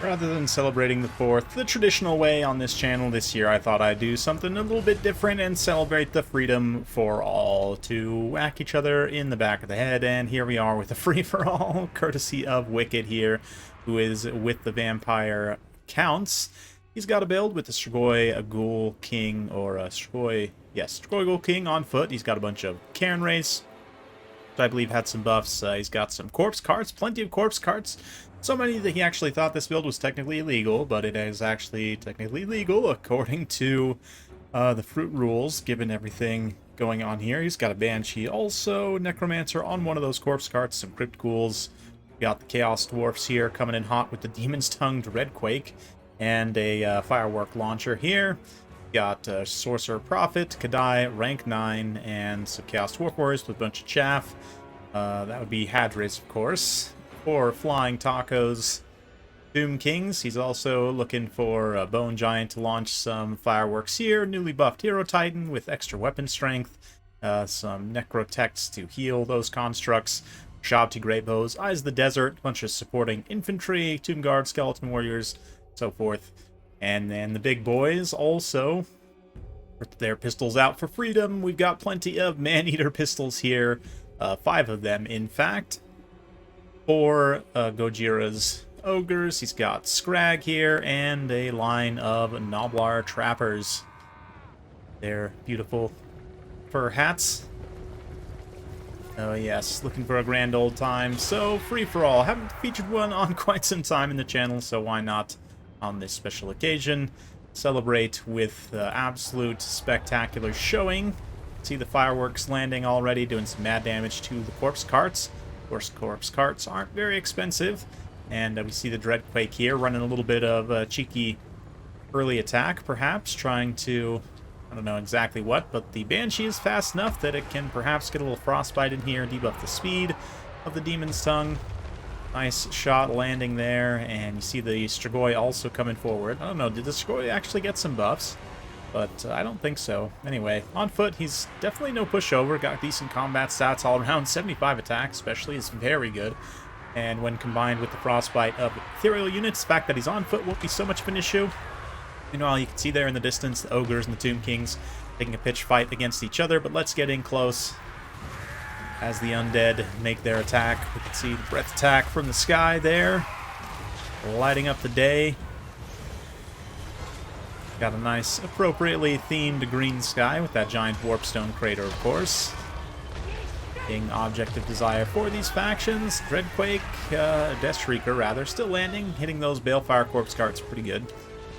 Rather than celebrating the 4th the traditional way on this channel this year, I thought I'd do something a little bit different and celebrate the freedom for all to whack each other in the back of the head. And here we are with a free-for-all, courtesy of Wicked here, who is with the vampire counts. He's got a build with the Strigoi, a Ghoul King, or a Strigoi, yes, Strigoi Ghoul King on foot. He's got a bunch of Cairn Race, I believe had some buffs. He's got some corpse carts, plenty of corpse carts. So many that he actually thought this build was technically illegal, but it is actually technically legal according to the fruit rules, given everything going on here. He's got a Banshee, also Necromancer on one of those corpse carts, some Crypt Ghouls. We got the Chaos Dwarfs here coming in hot with the Demon's Tongue Dreadquake and a Firework Launcher here. Got Sorcerer Prophet, Kadai, rank 9, and some Chaos Dwarf Warriors with a bunch of chaff. That would be Hadris, of course. For Flying Tacos, Doom Kings. He's also looking for a Bone Giant to launch some fireworks here. Newly buffed Hero Titan with extra weapon strength. Some Necrotects to heal those constructs. Shabti Great Bows, Eyes of the Desert, a bunch of supporting infantry, Tomb Guard, Skeleton Warriors, so forth. And then the big boys also put their pistols out for freedom. We've got plenty of Man-Eater pistols here. 5 of them, in fact. For Gojira's Ogres. He's got Scrag here and a line of Noblar Trappers. They're beautiful fur hats. Oh yes, looking for a grand old time. So, free-for-all. Haven't featured one on quite some time in the channel, so why not on this special occasion celebrate with absolute spectacular showing. See the fireworks landing already, doing some mad damage to the corpse carts. Of course, corpse carts aren't very expensive, and we see the Dreadquake here running a little bit of a cheeky early attack, perhaps, trying to, I don't know exactly what, but the Banshee is fast enough that it can perhaps get a little frostbite in here, debuff the speed of the Demon's Tongue. Nice shot landing there, and you see the Strigoi also coming forward. I don't know, did the Strigoi actually get some buffs? But I don't think so. Anyway, on foot, he's definitely no pushover. Got decent combat stats all around. 75 attack, especially, is very good. And when combined with the frostbite of ethereal units, the fact that he's on foot won't be so much of an issue. Meanwhile, you can see there in the distance the Ogres and the Tomb Kings taking a pitch fight against each other. But let's get in close as the undead make their attack. We can see the breath attack from the sky there, lighting up the day. Got a nice, appropriately themed green sky with that giant warpstone crater, of course. Being object of desire for these factions. Dreadquake, Deathshrieker, rather, still landing, hitting those Balefire Corpse Carts pretty good.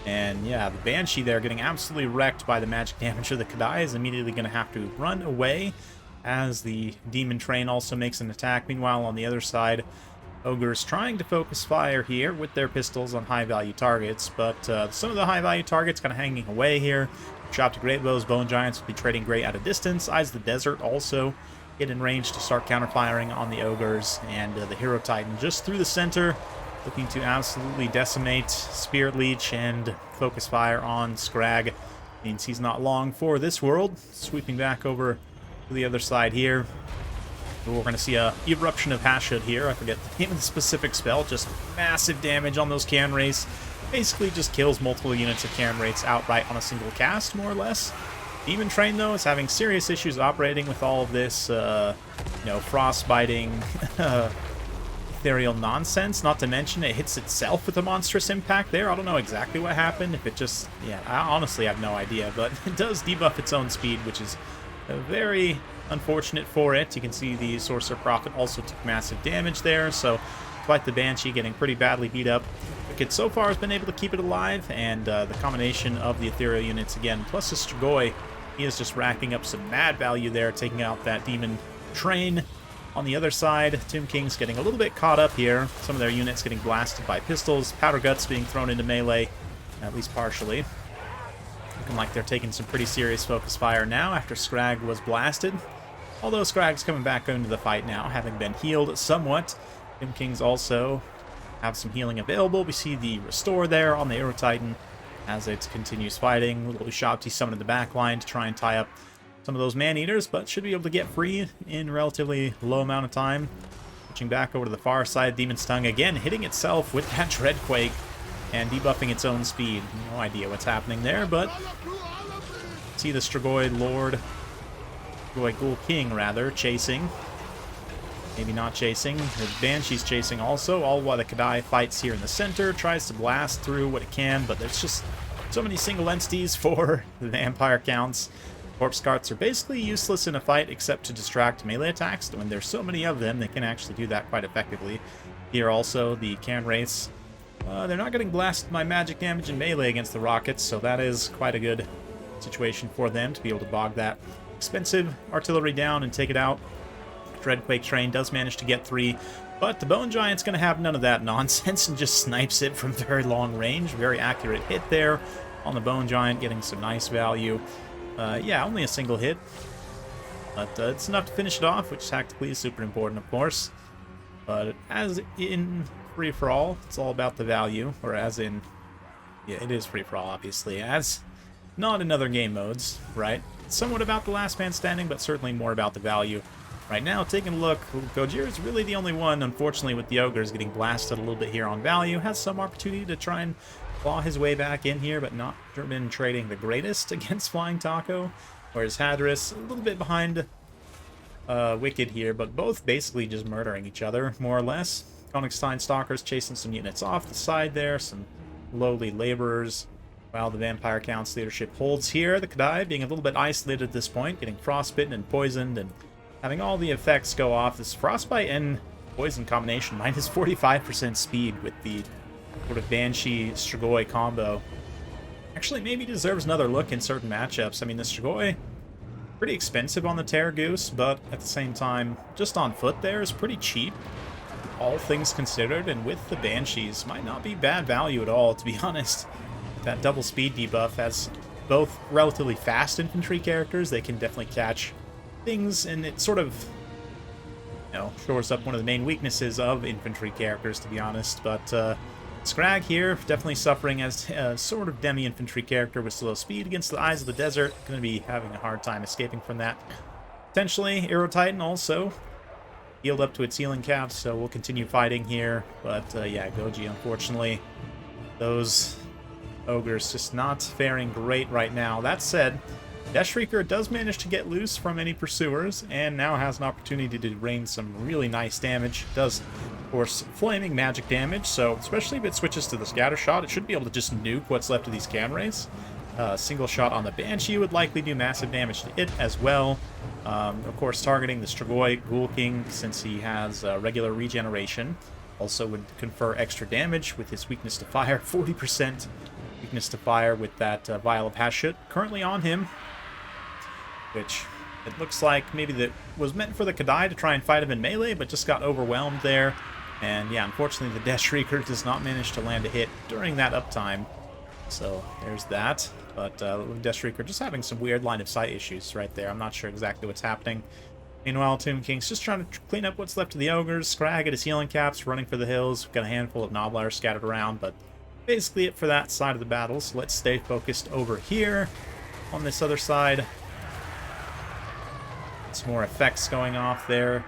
And yeah, the Banshee there getting absolutely wrecked by the magic damage of the Kadai is immediately going to have to run away as the Demon Train also makes an attack. Meanwhile, on the other side, Ogres trying to focus fire here with their pistols on high-value targets, but some of the high-value targets kind of hanging away here. Shabti Great Bows, Bone Giants will be trading great at a distance. Eyes of the Desert also get in range to start counterfiring on the Ogres, and the Hero Titan just through the center, looking to absolutely decimate Spirit Leech and focus fire on Scrag. Means he's not long for this world. Sweeping back over to the other side here. We're going to see a Eruption of Hashud here. I forget the name of the specific spell. Just massive damage on those Cairn Wraiths. Basically just kills multiple units of Cairn Wraiths outright on a single cast, more or less. Demon Train, though, is having serious issues operating with all of this, frostbiting ethereal nonsense. Not to mention it hits itself with a monstrous impact there. I don't know exactly what happened. If it just, yeah, I honestly have no idea. But it does debuff its own speed, which is very unfortunate for it. You can see the Sorcerer Prophet also took massive damage there, so despite the Banshee getting pretty badly beat up, Wicked so far has been able to keep it alive, and the combination of the ethereal units again, plus the Strigoi, he is just racking up some mad value there, taking out that Demon Train. On the other side, Tomb King's getting a little bit caught up here. Some of their units getting blasted by pistols, Powder Guts being thrown into melee, at least partially. Looking like they're taking some pretty serious focus fire now after Scrag was blasted. Although Scrag's coming back into the fight now, having been healed somewhat. Tomb Kings also have some healing available. We see the Restore there on the Hero Titan as it continues fighting. Little Shabti summoned in the back line to try and tie up some of those Man-Eaters, but should be able to get free in a relatively low amount of time. Switching back over to the far side, Demon's Tongue again hitting itself with that Dreadquake. and debuffing its own speed. No idea what's happening there, but see the Strigoi Lord, Strigoi Ghoul King, rather, chasing. Maybe not chasing. The Banshee's chasing also, all while the Kadai fights here in the center, tries to blast through what it can, but there's just so many single entities for the vampire counts. Corpse carts are basically useless in a fight except to distract melee attacks. When there's so many of them, they can actually do that quite effectively. Here also, the Cairn Wraiths, they're not getting blasted by magic damage in melee against the rockets, so that is quite a good situation for them to be able to bog that expensive artillery down and take it out. Dreadquake Train does manage to get 3, but the Bone Giant's going to have none of that nonsense and just snipes it from very long range. Very accurate hit there on the Bone Giant, getting some nice value. Yeah, only a single hit, but it's enough to finish it off, which tactically is super important, of course. But as in free-for-all, it's all about the value, or as in, yeah, it is free-for-all, obviously, as not in other game modes, right? It's somewhat about the last man standing, but certainly more about the value. Right now, taking a look, Gojira is really the only one, unfortunately, with the Ogres getting blasted a little bit here on value. Has some opportunity to try and claw his way back in here, but not been trading the greatest against Flying Taco. Whereas Hadris, a little bit behind Wicked here, but both basically just murdering each other, more or less. Konigstein Stalkers chasing some units off the side there, some lowly laborers, while the Vampire Count's leadership holds here. The Kadai being a little bit isolated at this point, getting frostbitten and poisoned, and having all the effects go off. This Frostbite and Poison combination, minus 45% speed with the sort of Banshee Strigoi combo. Actually, maybe deserves another look in certain matchups. I mean, the Strigoi, pretty expensive on the Terror Goose, but at the same time, just on foot there is pretty cheap, all things considered, and with the Banshees, might not be bad value at all, to be honest. That double speed debuff, as both relatively fast infantry characters, they can definitely catch things, and it sort of, you know, shores up one of the main weaknesses of infantry characters, to be honest. But Scrag here, definitely suffering as a sort of demi-infantry character with slow speed against the Eyes of the Desert. Going to be having a hard time escaping from that. Potentially, Aero Titan also healed up to its healing caps, so we'll continue fighting here. But yeah, Goji, unfortunately, those Ogres just not faring great right now. That said, Death Shrieker does manage to get loose from any pursuers, and now has an opportunity to rain some really nice damage. Does, of course, flaming magic damage, so especially if it switches to the Scatter Shot, it should be able to just nuke what's left of these Cairn Wraiths. Single shot on the Banshee would likely do massive damage to it as well. Of course, targeting the Strigoi Ghoul King, since he has regular regeneration, also would confer extra damage with his weakness to fire. 40% weakness to fire with that Vial of Hashut currently on him, which it looks like maybe that was meant for the Kadai to try and fight him in melee, but just got overwhelmed there. And yeah, unfortunately the Death Shrieker does not manage to land a hit during that uptime. So there's that. But Death Shrieker just having some weird line of sight issues right there. I'm not sure exactly what's happening. Meanwhile, Tomb King's just trying to clean up what's left of the Ogres. Scrag at his healing caps, running for the hills. We've got a handful of Noblars scattered around, but basically it for that side of the battle. So let's stay focused over here on this other side. Some more effects going off there.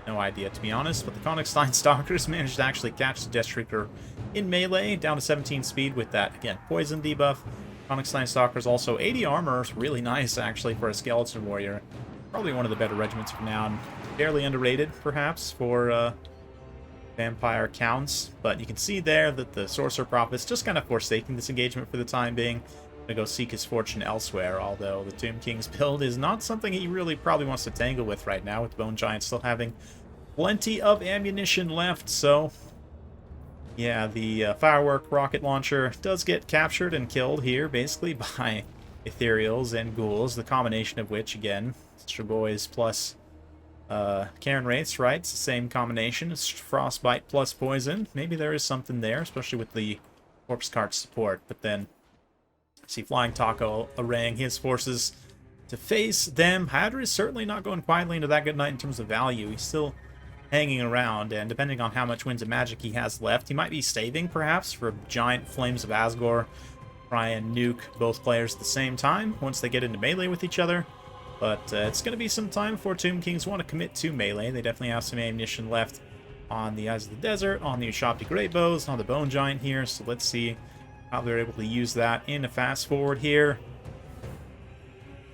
No idea, to be honest, but the Konigstein Stalkers managed to actually catch the Death Shrieker in melee, down to 17 speed with that, again, poison debuff. Konigstein Stalkers also 80 armor, really nice, actually, for a Skeleton Warrior. Probably one of the better regiments for now, and fairly underrated, perhaps, for vampire counts. But you can see there that the Sorcerer Prophet's just kind of forsaking this engagement for the time being, to go seek his fortune elsewhere, although the Tomb King's build is not something he really probably wants to tangle with right now, with Bone Giant still having plenty of ammunition left. So yeah, the firework rocket launcher does get captured and killed here, basically by Ethereals and Ghouls, the combination of which, again, Straboys plus Cairn Wraiths, right? It's the same combination. It's Frostbite plus Poison. Maybe there is something there, especially with the Corpse Cart support, but then see Flying Taco arraying his forces to face them. Hadra is certainly not going quietly into that good night in terms of value. He's still hanging around, and depending on how much Winds of Magic he has left, he might be saving, perhaps, for giant Flames of Asgore. Try and nuke both players at the same time once they get into melee with each other. But it's going to be some time before Tomb Kings want to commit to melee. They definitely have some ammunition left on the Eyes of the Desert, on the Ushabti Great Bows, on the Bone Giant here. So let's see how they're able to use that in a fast forward here.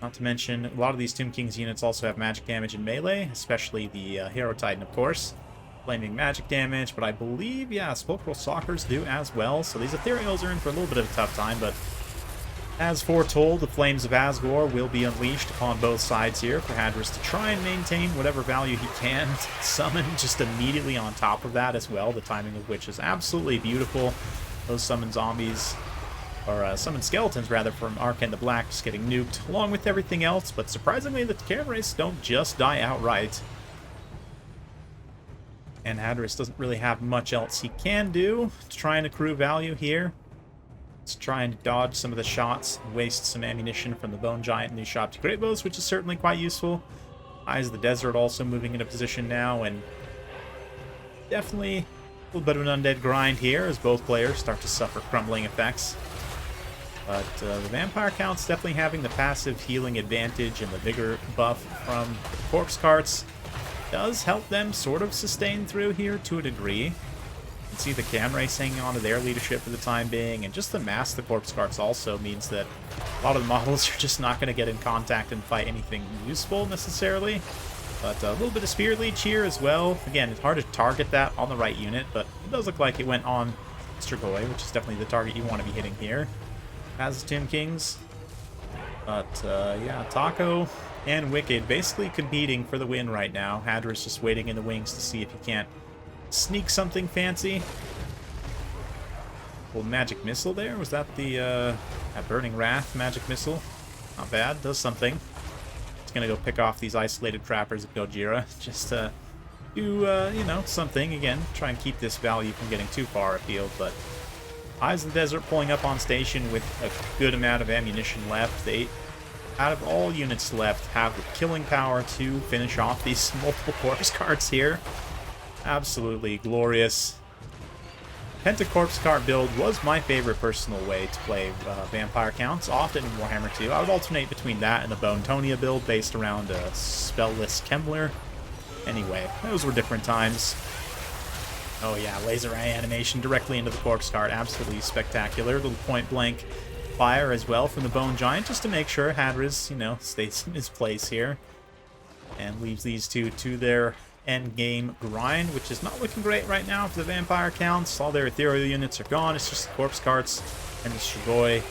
Not to mention, a lot of these Tomb King's units also have magic damage in melee, especially the Hero Titan, of course. Flaming magic damage, but I believe, yeah, Sepulchral Stalkers do as well. So these Ethereals are in for a little bit of a tough time, but as foretold, the Flames of Asgore will be unleashed upon both sides here for Hadris to try and maintain whatever value he can. Summon just immediately on top of that as well, the timing of which is absolutely beautiful. Those summon zombies, or summon skeletons rather, from Arcane the Black just getting nuked, along with everything else, but surprisingly the Cameras don't just die outright. And Hadris doesn't really have much else he can do to try and accrue value here. Let's try and dodge some of the shots, waste some ammunition from the Bone Giant and the Ushabti Great Bows, which is certainly quite useful. Eyes of the Desert also moving into position now, and definitely a little bit of an undead grind here as both players start to suffer crumbling effects. But the Vampire Count's definitely having the passive healing advantage, and the Vigor buff from the Corpse Carts does help them sort of sustain through here to a degree. You can see the Camrace hanging on to their leadership for the time being, and just the mass the Corpse Carts also means that a lot of the models are just not going to get in contact and fight anything useful necessarily. But a little bit of Spirit Leech here as well. Again, it's hard to target that on the right unit, but it does look like it went on Strigoi, which is definitely the target you want to be hitting here as the Tomb Kings. But yeah, Taco and Wicked basically competing for the win right now. Hadris just waiting in the wings to see if he can't sneak something fancy. Well, magic missile there? Was that the that Burning Wrath magic missile? Not bad, does something. It's gonna go pick off these isolated trappers of Gojira. Just do, you know, something. Again, try and keep this value from getting too far afield, but Eyes of the Desert pulling up on station with a good amount of ammunition left. They, out of all units left, have the killing power to finish off these multiple Corpse Carts here. Absolutely glorious. Pentacorpse Cart build was my favorite personal way to play Vampire Counts, often in Warhammer 2. I would alternate between that and the Bone Tonia build based around Spellless Kemmler. Anyway, those were different times. Oh yeah, laser eye animation directly into the Corpse Cart. Absolutely spectacular. Little point-blank fire as well from the Bone Giant, just to make sure Hadris, you know, stays in his place here. And leaves these two to their end-game grind, which is not looking great right now for the Vampire Counts. All their ethereal units are gone. It's just the Corpse Carts and the Strigoi.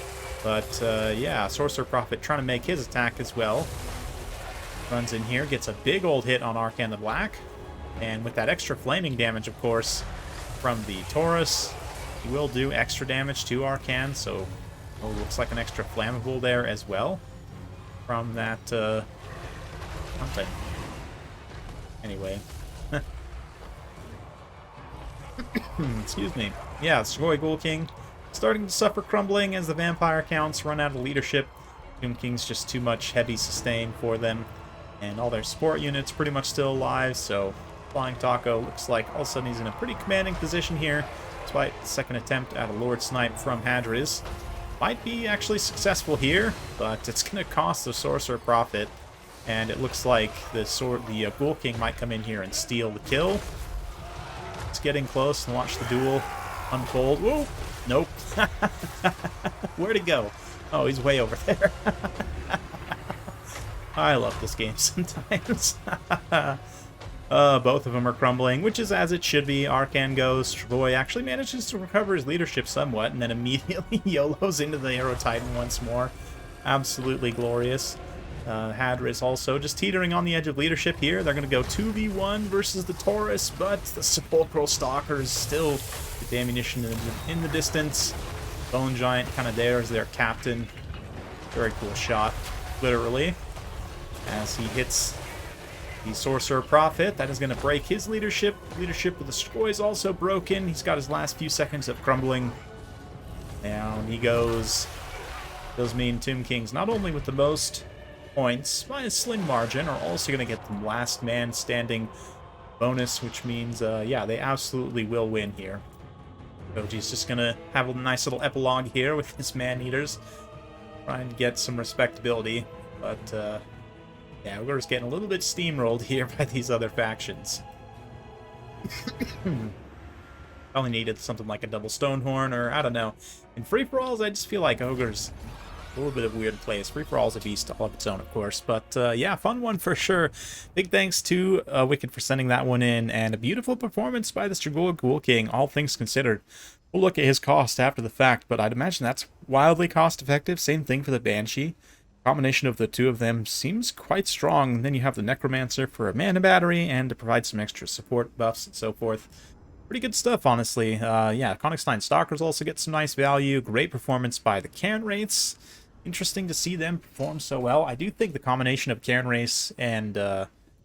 But, yeah, Sorcerer Prophet trying to make his attack as well. Runs in here, gets a big old hit on Arcane the Black. And with that extra flaming damage, of course, from the Taurus, he will do extra damage to Arcane, so oh, looks like an extra flammable there as well from that something. Anyway. Excuse me. Yeah, Strigoi Ghoul King starting to suffer crumbling as the Vampire Counts run out of leadership. Tomb King's just too much heavy sustain for them, and all their support units pretty much still alive, so Flying Taco looks like all of a sudden he's in a pretty commanding position here, despite the second attempt at a Lord Snipe from Hadris. Might be actually successful here, but it's going to cost the Sorcerer Prophet, and it looks like the Ghoul King might come in here and steal the kill. It's getting close, and watch the duel unfold. Whoa! Nope. Where'd he go? Oh, he's way over there. I love this game sometimes. Both of them are crumbling, which is as it should be. Arcane goes. Strigoi actually manages to recover his leadership somewhat, and then immediately YOLOs into the Hero Titan once more. Absolutely glorious. Hadris also just teetering on the edge of leadership here. They're going to go 2v1 versus the Taurus, but the Sepulchral Stalkers still with the ammunition in the distance. Bone Giant kind of there as their captain. Very cool shot, literally, as he hits the Sorcerer Prophet. That is going to break his leadership. Leadership with the Strigoi is also broken. He's got his last few seconds of crumbling. Down he goes. Those mean Tomb Kings, not only with the most points by a slim margin, are also going to get the last man standing bonus, which means, yeah, they absolutely will win here. Goji's just going to have a nice little epilogue here with his man-eaters. Trying to get some respectability, but, yeah, we're just getting a little bit steamrolled here by these other factions. Probably needed something like a double Stonehorn, or I don't know. In free-for-alls, I just feel like Ogre's a little bit of a weird place. Free-for-all's a beast all of its own, of course. But yeah, fun one for sure. Big thanks to Wicked for sending that one in, and a beautiful performance by the Strigoi Ghoul King, all things considered. We'll look at his cost after the fact, but I'd imagine that's wildly cost-effective. Same thing for the Banshee. Combination of the two of them seems quite strong. And then you have the Necromancer for a mana battery and to provide some extra support buffs and so forth. Pretty good stuff, honestly. Yeah, Konigstein Stalkers also get some nice value. Great performance by the Cairn Wraiths. Interesting to see them perform so well. I do think the combination of Cairn Wraiths and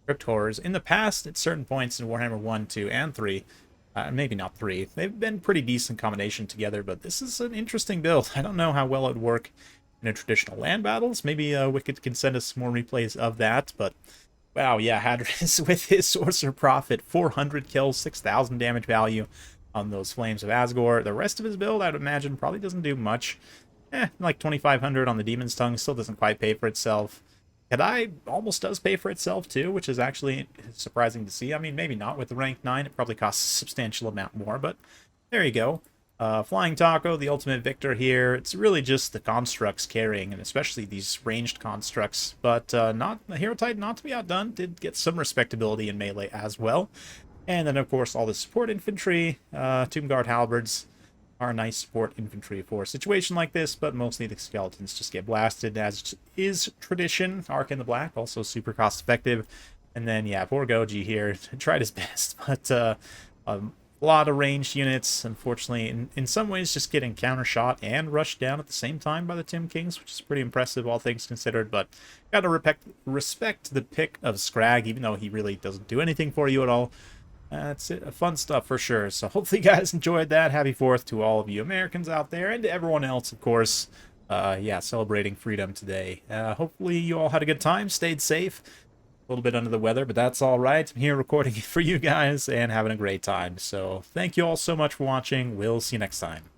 Crypt Horrors in the past, at certain points in Warhammer 1, 2, and 3, maybe not 3, they've been pretty decent combination together, but this is an interesting build. I don't know how well it would work in a traditional land battles. Maybe Wicked can send us more replays of that, but wow, yeah, Hadris with his Sorcerer Prophet, 400 kills, 6,000 damage value on those Flames of Asgore. The rest of his build, I'd imagine, probably doesn't do much. Like 2,500 on the Demon's Tongue, still doesn't quite pay for itself. Kadai almost does pay for itself too, which is actually surprising to see. I mean, maybe not with the rank 9, it probably costs a substantial amount more, but there you go. Flying Taco, the ultimate victor here. It's really just the constructs carrying, and especially these ranged constructs. But not the Hero Titan, not to be outdone, did get some respectability in melee as well. And then, of course, all the support infantry. Tomb Guard Halberds are nice support infantry for a situation like this, but mostly the skeletons just get blasted, as is tradition. Arc in the Black, also super cost-effective. And then, yeah, poor Goji here tried his best, but a lot of ranged units, unfortunately, in some ways just getting counter-shot and rushed down at the same time by the Tim Kings, which is pretty impressive, all things considered, but gotta respect the pick of Scrag, even though he really doesn't do anything for you at all. It's fun stuff for sure, so hopefully you guys enjoyed that. Happy 4th to all of you Americans out there, and to everyone else, of course. Yeah, celebrating freedom today. Hopefully you all had a good time, stayed safe. A little bit under the weather, but that's all right. I'm here recording it for you guys and having a great time. So thank you all so much for watching. We'll see you next time.